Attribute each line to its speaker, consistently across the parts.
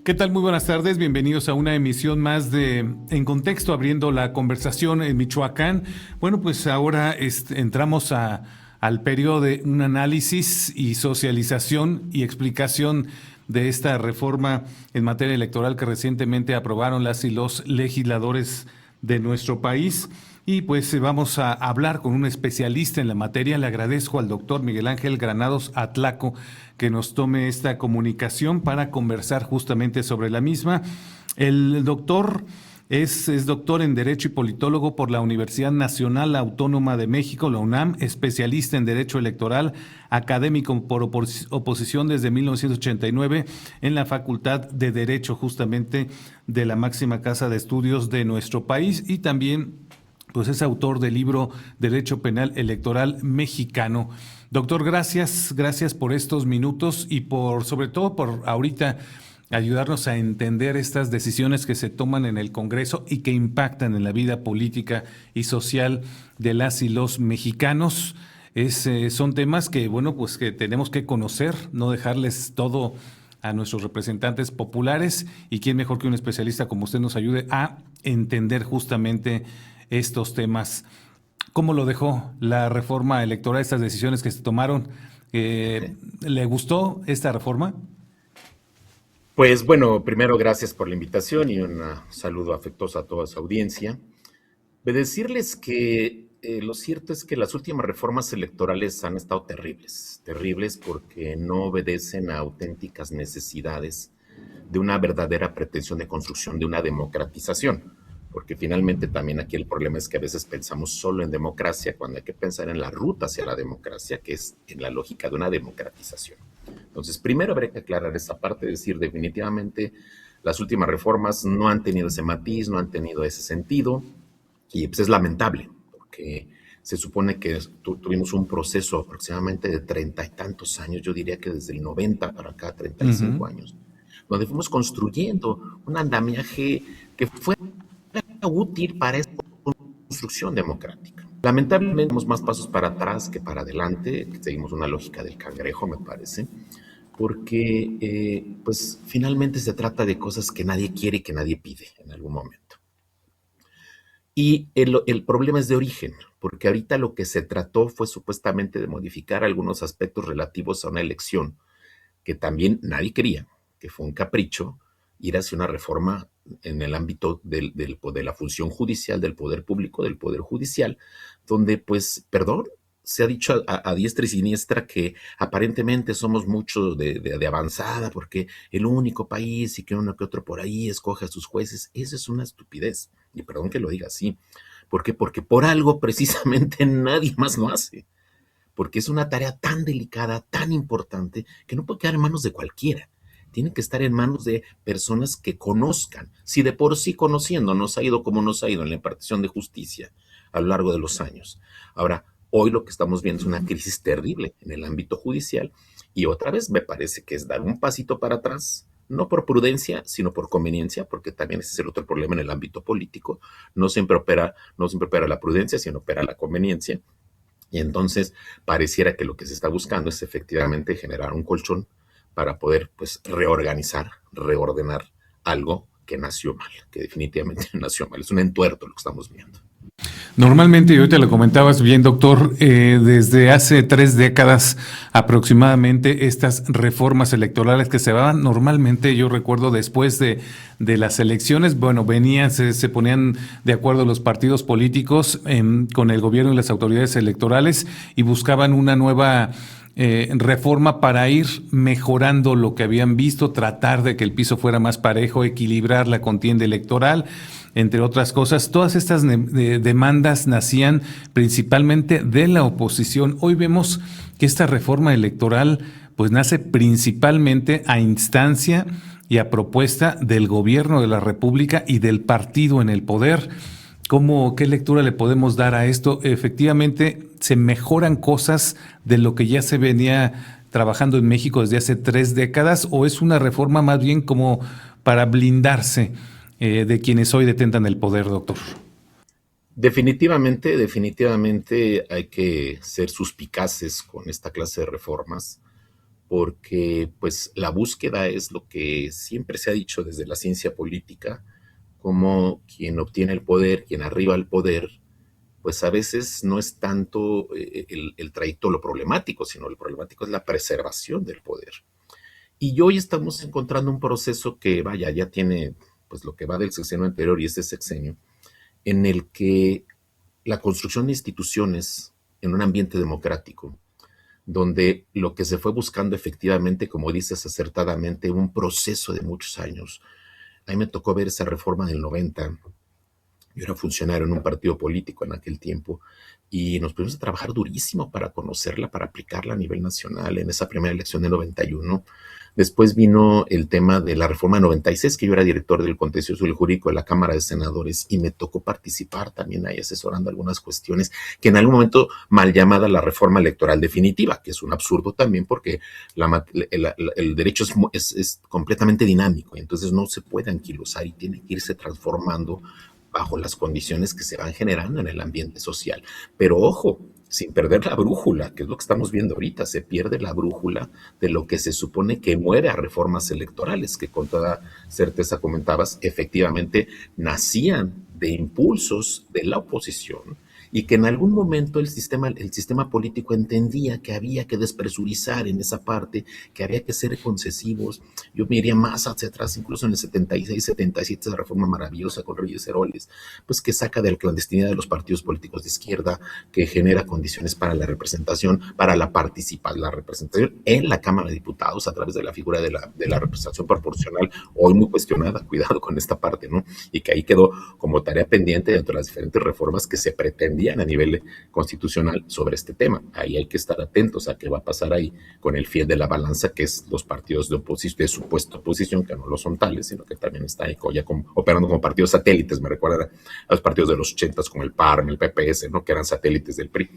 Speaker 1: ¿Qué tal? Muy buenas tardes. Bienvenidos a una emisión más de En Contexto, abriendo la conversación en Michoacán. Bueno, pues ahora entramos al periodo de un análisis y socialización y explicación de esta reforma en materia electoral que recientemente aprobaron las y los legisladores de nuestro país. Y pues vamos a hablar con un especialista en la materia. Le agradezco al doctor Miguel Ángel Granados Atlaco que nos tome esta comunicación para conversar justamente sobre la misma. El doctor es doctor en Derecho y Politólogo por la Universidad Nacional Autónoma de México, la UNAM, especialista en Derecho Electoral, académico por oposición desde 1989 en la Facultad de Derecho justamente de la máxima casa de estudios de nuestro país y también pues es autor del libro Derecho Penal Electoral Mexicano. Doctor, gracias por estos minutos y sobre todo por ahorita ayudarnos a entender estas decisiones que se toman en el Congreso y que impactan en la vida política y social de las y los mexicanos. Son temas que, bueno, pues que tenemos que conocer, no dejarles todo a nuestros representantes populares y quién mejor que un especialista como usted nos ayude a entender justamente estos temas. ¿Cómo lo dejó la reforma electoral, estas decisiones que se tomaron? ¿Le gustó esta reforma?
Speaker 2: Pues bueno, primero gracias por la invitación y un saludo afectuoso a toda su audiencia. De decirles que lo cierto es que las últimas reformas electorales han estado terribles, terribles porque no obedecen a auténticas necesidades de una verdadera pretensión de construcción de una democratización, porque finalmente también aquí el problema es que a veces pensamos solo en democracia cuando hay que pensar en la ruta hacia la democracia, que es en la lógica de una democratización. Entonces, primero habría que aclarar esa parte, decir definitivamente las últimas reformas no han tenido ese matiz, no han tenido ese sentido, y pues es lamentable, porque se supone que tuvimos un proceso aproximadamente de 30 y tantos años, yo diría que desde el 90 para acá, 35
Speaker 1: Ujú.
Speaker 2: años, donde fuimos construyendo un andamiaje que fue útil para esta construcción democrática. Lamentablemente, damos más pasos para atrás que para adelante, seguimos una lógica del cangrejo, me parece, porque pues finalmente se trata de cosas que nadie quiere y que nadie pide en algún momento. Y el problema es de origen, porque ahorita lo que se trató fue supuestamente de modificar algunos aspectos relativos a una elección que también nadie quería, que fue un capricho, ir hacia una reforma en el ámbito de la función judicial, del poder público, del poder judicial, donde pues, perdón, se ha dicho a diestra y siniestra que aparentemente somos mucho de avanzada porque el único país y que uno que otro por ahí escoge a sus jueces. Eso es una estupidez. Y perdón que lo diga así. ¿Por qué? Porque por algo precisamente nadie más lo hace. Porque es una tarea tan delicada, tan importante, que no puede quedar en manos de cualquiera. Tiene que estar en manos de personas que conozcan. Si de por sí conociendo nos ha ido como nos ha ido en la impartición de justicia a lo largo de los años. Ahora, hoy lo que estamos viendo es una crisis terrible en el ámbito judicial y otra vez me parece que es dar un pasito para atrás, no por prudencia, sino por conveniencia, porque también ese es el otro problema en el ámbito político. No siempre opera la prudencia, sino opera la conveniencia. Y entonces pareciera que lo que se está buscando es efectivamente generar un colchón para poder pues reorganizar, reordenar algo que nació mal, que definitivamente nació mal. Es un entuerto lo que estamos viendo.
Speaker 1: Normalmente, y ahorita lo comentabas bien, doctor, desde hace 3 décadas aproximadamente estas reformas electorales que se daban, normalmente yo recuerdo después de las elecciones, bueno, se ponían de acuerdo los partidos políticos con el gobierno y las autoridades electorales y buscaban una nueva reforma para ir mejorando lo que habían visto, tratar de que el piso fuera más parejo, equilibrar la contienda electoral, entre otras cosas. Todas estas demandas nacían principalmente de la oposición. Hoy vemos que esta reforma electoral pues nace principalmente a instancia y a propuesta del gobierno de la República y del partido en el poder. ¿Qué lectura le podemos dar a esto? Efectivamente, se mejoran cosas de lo que ya se venía trabajando en México desde hace 3 décadas, o es una reforma más bien como para blindarse de quienes hoy detentan el poder, doctor.
Speaker 2: Definitivamente, definitivamente hay que ser suspicaces con esta clase de reformas, porque pues la búsqueda es lo que siempre se ha dicho desde la ciencia política, como quien obtiene el poder, quien arriba el poder, pues a veces no es tanto el trayecto lo problemático, sino lo problemático es la preservación del poder. Y hoy estamos encontrando un proceso que, vaya, ya tiene pues lo que va del sexenio anterior y este sexenio, en el que la construcción de instituciones en un ambiente democrático, donde lo que se fue buscando efectivamente, como dices acertadamente, un proceso de muchos años. A mí me tocó ver esa reforma del 90. Yo era funcionario en un partido político en aquel tiempo y nos pusimos a trabajar durísimo para conocerla, para aplicarla a nivel nacional en esa primera elección de 91. Después vino el tema de la reforma 96, que yo era director del contencioso y jurídico de la Cámara de Senadores y me tocó participar también ahí asesorando algunas cuestiones que en algún momento mal llamada la reforma electoral definitiva, que es un absurdo también porque el derecho es completamente dinámico y entonces no se puede anquilosar y tiene que irse transformando bajo las condiciones que se van generando en el ambiente social. Pero ojo, sin perder la brújula, que es lo que estamos viendo ahorita, se pierde la brújula de lo que se supone que mueve a reformas electorales, que con toda certeza comentabas, efectivamente nacían de impulsos de la oposición y que en algún momento el sistema político entendía que había que despresurizar en esa parte, que había que ser concesivos. Yo me iría más hacia atrás, incluso en el 76, 77, esa reforma maravillosa con Reyes Heroles, pues que saca de la clandestinidad de los partidos políticos de izquierda, que genera condiciones para la representación, para la representación en la Cámara de Diputados a través de la figura de la representación proporcional, hoy muy cuestionada, cuidado con esta parte, ¿no? Y que ahí quedó como tarea pendiente dentro de las diferentes reformas que se pretendían a nivel constitucional sobre este tema. Ahí hay que estar atentos a qué va a pasar ahí con el fiel de la balanza, que es los partidos de oposición, de supuesta oposición, que no lo son tales, sino que también está ahí ya operando como partidos satélites. Me recuerda a los partidos de los 80 como el PARM, el PPS, ¿no? Que eran satélites del PRI.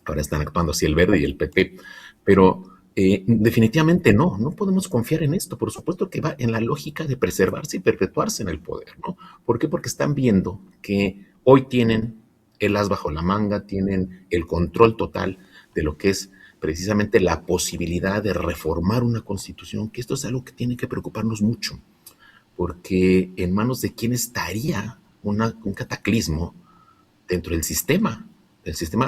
Speaker 2: Ahora están actuando así el Verde y el PT. Pero definitivamente no podemos confiar en esto. Por supuesto que va en la lógica de preservarse y perpetuarse en el poder, ¿no? ¿Por qué? Porque están viendo que hoy tienen el as bajo la manga, tienen el control total de lo que es precisamente la posibilidad de reformar una constitución, que esto es algo que tiene que preocuparnos mucho, porque en manos de quién estaría un cataclismo dentro del sistema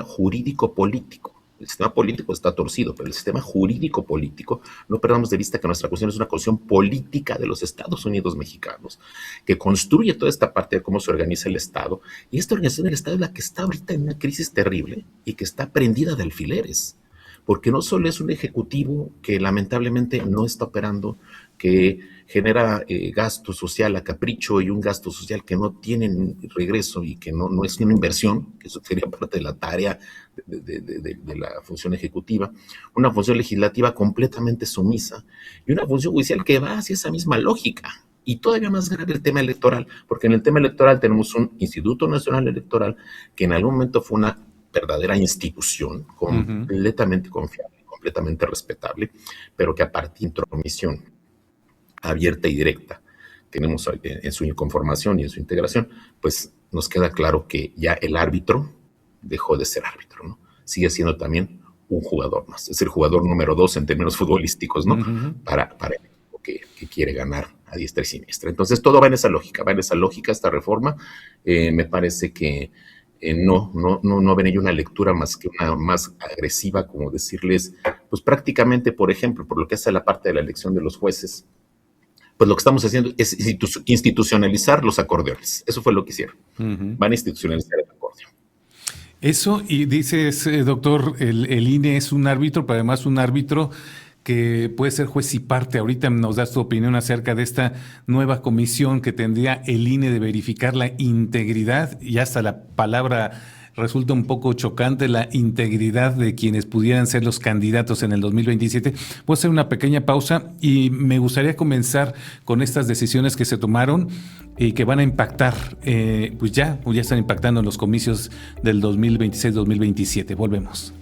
Speaker 2: jurídico-político. El sistema político está torcido, pero el sistema jurídico-político, no perdamos de vista que nuestra constitución es una constitución política de los Estados Unidos mexicanos, que construye toda esta parte de cómo se organiza el Estado, y esta organización del Estado es la que está ahorita en una crisis terrible y que está prendida de alfileres, porque no solo es un ejecutivo que lamentablemente no está operando, que genera gasto social a capricho y un gasto social que no tiene regreso y que no es una inversión, que eso sería parte de la tarea de la función ejecutiva, una función legislativa completamente sumisa y una función judicial que va hacia esa misma lógica. Y todavía más grave el tema electoral, porque en el tema electoral tenemos un Instituto Nacional Electoral que en algún momento fue una verdadera institución completamente confiable, completamente respetable, pero que a partir de intromisión abierta y directa tenemos en su conformación y en su integración, pues nos queda claro que ya el árbitro dejó de ser árbitro, ¿no? Sigue siendo también un jugador más, es el jugador número 2 en términos futbolísticos, ¿no? Para el equipo que quiere ganar a diestra y siniestra. Entonces todo va en esa lógica esta reforma. Me parece que no ven ello una lectura más que una más agresiva, como decirles, pues prácticamente, por ejemplo, por lo que hace a la parte de la elección de los jueces, pues lo que estamos haciendo es institucionalizar los acordeones. Eso fue lo que hicieron. Van a institucionalizar el acordeón.
Speaker 1: Eso, y dices, doctor, el INE es un árbitro, pero además un árbitro que puede ser juez y parte. Ahorita nos das tu opinión acerca de esta nueva comisión que tendría el INE de verificar la integridad, y hasta la palabra resulta un poco chocante, la integridad de quienes pudieran ser los candidatos en el 2027. Voy a hacer una pequeña pausa y me gustaría comenzar con estas decisiones que se tomaron y que van a impactar, pues ya están impactando en los comicios del 2026-2027. Volvemos.